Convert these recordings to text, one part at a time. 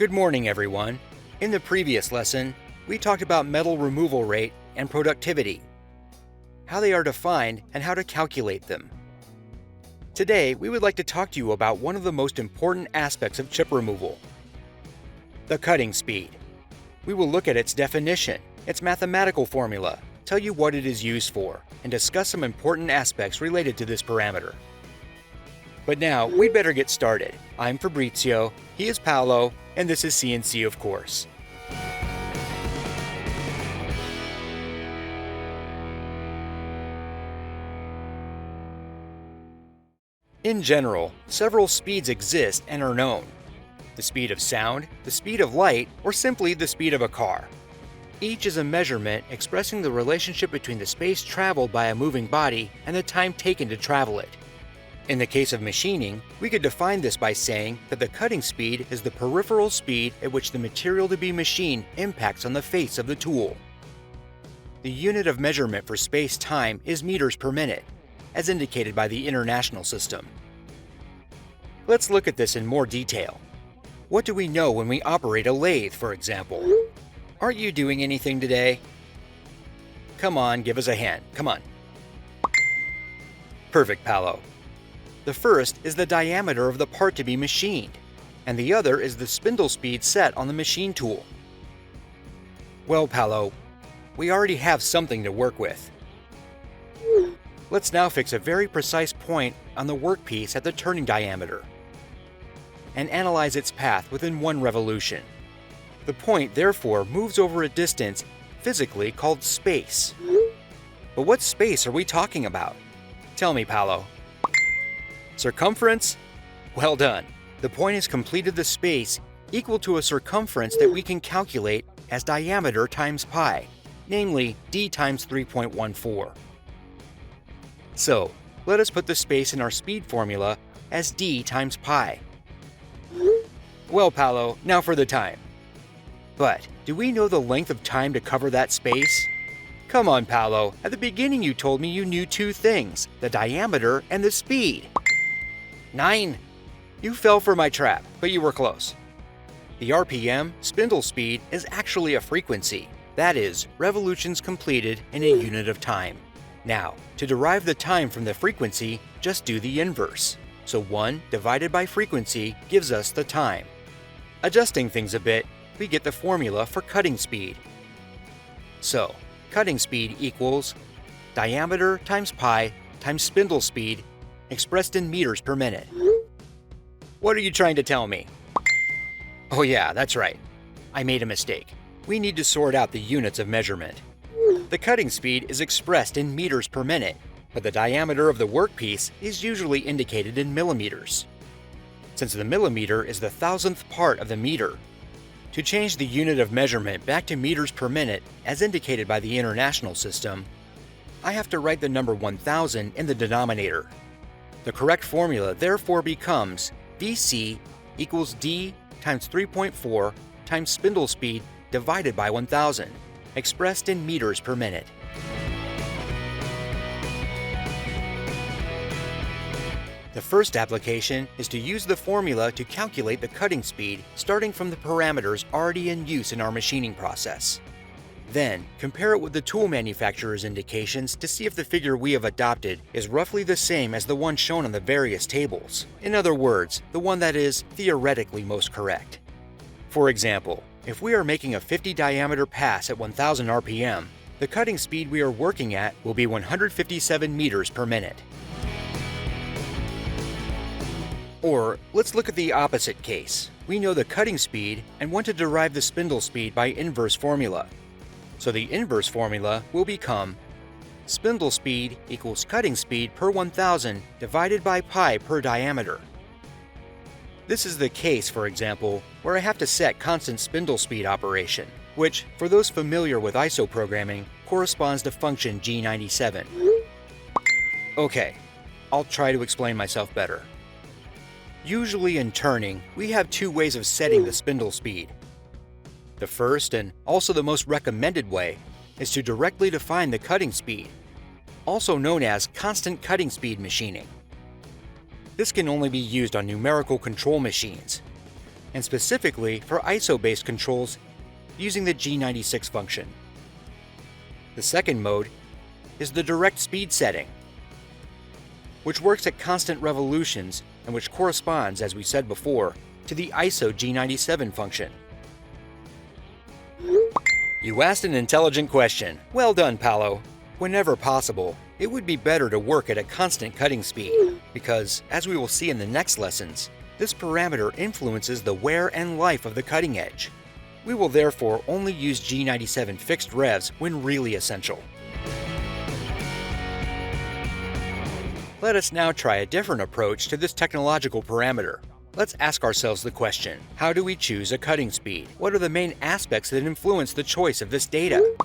Good morning, everyone. In the previous lesson, we talked about metal removal rate and productivity, how they are defined, and how to calculate them. Today, we would like to talk to you about one of the most important aspects of chip removal, the cutting speed. We will look at its definition, its mathematical formula, tell you what it is used for, and discuss some important aspects related to this parameter. But now, we'd better get started. I'm Fabrizio, he is Paolo, and this is CNC of Course. In general, several speeds exist and are known. The speed of sound, the speed of light, or simply the speed of a car. Each is a measurement expressing the relationship between the space traveled by a moving body and the time taken to travel it. In the case of machining, we could define this by saying that the cutting speed is the peripheral speed at which the material to be machined impacts on the face of the tool. The unit of measurement for space-time is meters per minute, as indicated by the International System. Let's look at this in more detail. What do we know when we operate a lathe, for example? Aren't you doing anything today? Come on, give us a hand. Come on. Perfect, Paolo. The first is the diameter of the part to be machined, and the other is the spindle speed set on the machine tool. Well, Paolo, we already have something to work with. Let's now fix a very precise point on the workpiece at the turning diameter and analyze its path within one revolution. The point, therefore, moves over a distance physically called space. But what space are we talking about? Tell me, Paolo. Circumference? Well done. The point has completed the space equal to a circumference that we can calculate as diameter times pi, namely d times 3.14. So, let us put the space in our speed formula as d times pi. Well, Paolo, now for the time. But, do we know the length of time to cover that space? Come on, Paolo, at the beginning you told me you knew two things, the diameter and the speed. 9. You fell for my trap, but you were close. The RPM, spindle speed, is actually a frequency. That is, revolutions completed in a unit of time. Now, to derive the time from the frequency, just do the inverse. So 1 divided by frequency gives us the time. Adjusting things a bit, we get the formula for cutting speed. So, cutting speed equals diameter times pi times spindle speed expressed in meters per minute. What are you trying to tell me? Oh yeah, that's right. I made a mistake. We need to sort out the units of measurement. The cutting speed is expressed in meters per minute, but the diameter of the workpiece is usually indicated in millimeters. Since the millimeter is the thousandth part of the meter, to change the unit of measurement back to meters per minute as indicated by the International System, I have to write the number 1000 in the denominator. The correct formula therefore becomes VC equals D times 3.4 times spindle speed divided by 1000, expressed in meters per minute. The first application is to use the formula to calculate the cutting speed starting from the parameters already in use in our machining process. Then, compare it with the tool manufacturer's indications to see if the figure we have adopted is roughly the same as the one shown on the various tables. In other words, the one that is theoretically most correct. For example, if we are making a 50 diameter pass at 1000 RPM, the cutting speed we are working at will be 157 meters per minute. Or, let's look at the opposite case. We know the cutting speed and want to derive the spindle speed by inverse formula. So the inverse formula will become spindle speed equals cutting speed per 1000 divided by pi per diameter. This is the case, for example, where I have to set constant spindle speed operation, which, for those familiar with ISO programming, corresponds to function G97. Okay, I'll try to explain myself better. Usually in turning, we have two ways of setting the spindle speed. The first, and also the most recommended way, is to directly define the cutting speed, also known as constant cutting speed machining. This can only be used on numerical control machines. and specifically for ISO-based controls using the G96 function. The second mode is the direct speed setting, which works at constant revolutions and which corresponds, as we said before, to the ISO G97 function. You asked an intelligent question. Well done, Paolo. Whenever possible, it would be better to work at a constant cutting speed because, as we will see in the next lessons, this parameter influences the wear and life of the cutting edge. We will therefore only use G97 fixed revs when really essential. Let us now try a different approach to this technological parameter. Let's ask ourselves the question, how do we choose a cutting speed? What are the main aspects that influence the choice of this data?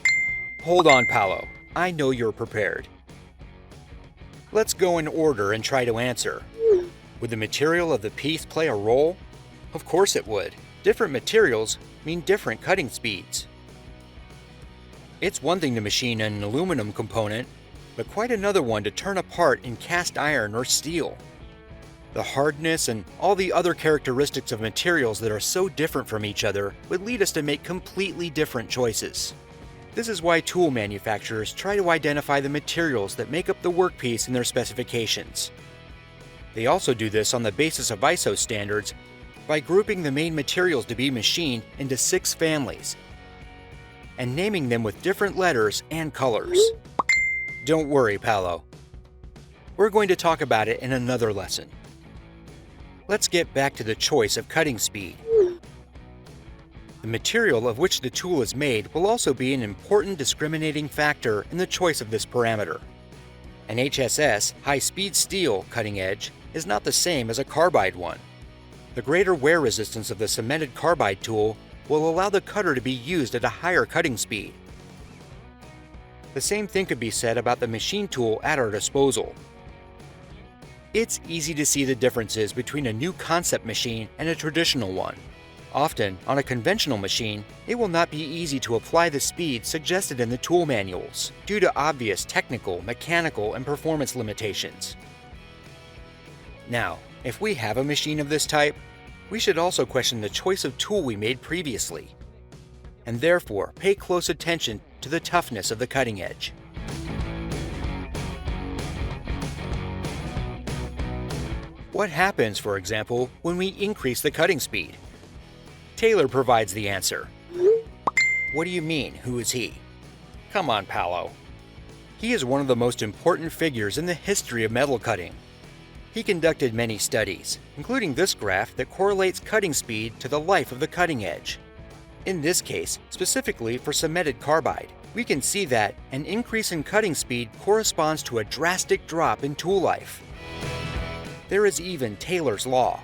Hold on, Paolo. I know you're prepared. Let's go in order and try to answer. Would the material of the piece play a role? Of course it would. Different materials mean different cutting speeds. It's one thing to machine an aluminum component, but quite another one to turn apart in cast iron or steel. The hardness and all the other characteristics of materials that are so different from each other would lead us to make completely different choices. This is why tool manufacturers try to identify the materials that make up the workpiece in their specifications. They also do this on the basis of ISO standards by grouping the main materials to be machined into 6 families and naming them with different letters and colors. Don't worry, Paolo. We're going to talk about it in another lesson. Let's get back to the choice of cutting speed. The material of which the tool is made will also be an important discriminating factor in the choice of this parameter. An HSS, high-speed steel, cutting edge is not the same as a carbide one. The greater wear resistance of the cemented carbide tool will allow the cutter to be used at a higher cutting speed. The same thing could be said about the machine tool at our disposal. It's easy to see the differences between a new concept machine and a traditional one. Often, on a conventional machine, it will not be easy to apply the speed suggested in the tool manuals due to obvious technical, mechanical, and performance limitations. Now, if we have a machine of this type, we should also question the choice of tool we made previously, and therefore pay close attention to the toughness of the cutting edge. What happens, for example, when we increase the cutting speed? Taylor provides the answer. What do you mean, who is he? Come on, Paolo. He is one of the most important figures in the history of metal cutting. He conducted many studies, including this graph that correlates cutting speed to the life of the cutting edge. In this case, specifically for cemented carbide, we can see that an increase in cutting speed corresponds to a drastic drop in tool life. There is even Taylor's law,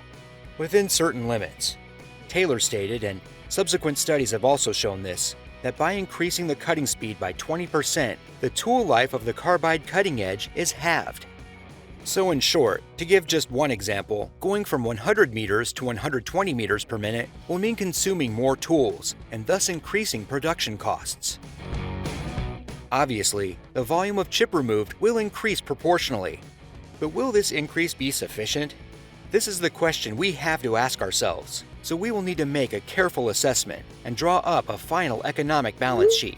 within certain limits. Taylor stated, and subsequent studies have also shown this, that by increasing the cutting speed by 20%, the tool life of the carbide cutting edge is halved. So in short, to give just one example, going from 100 meters to 120 meters per minute will mean consuming more tools and thus increasing production costs. Obviously, the volume of chip removed will increase proportionally. But will this increase be sufficient? This is the question we have to ask ourselves, so we will need to make a careful assessment and draw up a final economic balance sheet.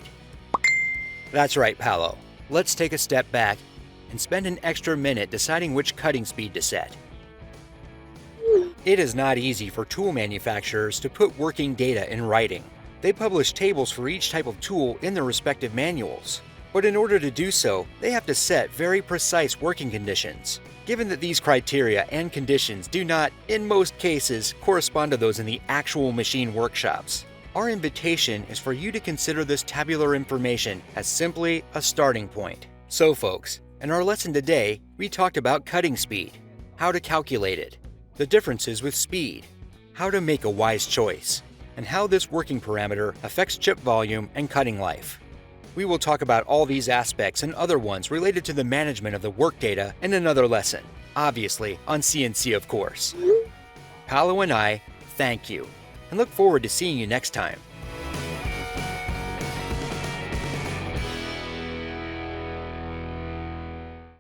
That's right, Paolo. Let's take a step back and spend an extra minute deciding which cutting speed to set. It is not easy for tool manufacturers to put working data in writing. They publish tables for each type of tool in their respective manuals. But in order to do so, they have to set very precise working conditions. Given that these criteria and conditions do not, in most cases, correspond to those in the actual machine workshops, our invitation is for you to consider this tabular information as simply a starting point. So folks, in our lesson today, we talked about cutting speed, how to calculate it, the differences with speed, how to make a wise choice, and how this working parameter affects chip volume and cutting life. We will talk about all these aspects and other ones related to the management of the work data in another lesson, obviously on CNC of Course. Paolo and I thank you and look forward to seeing you next time.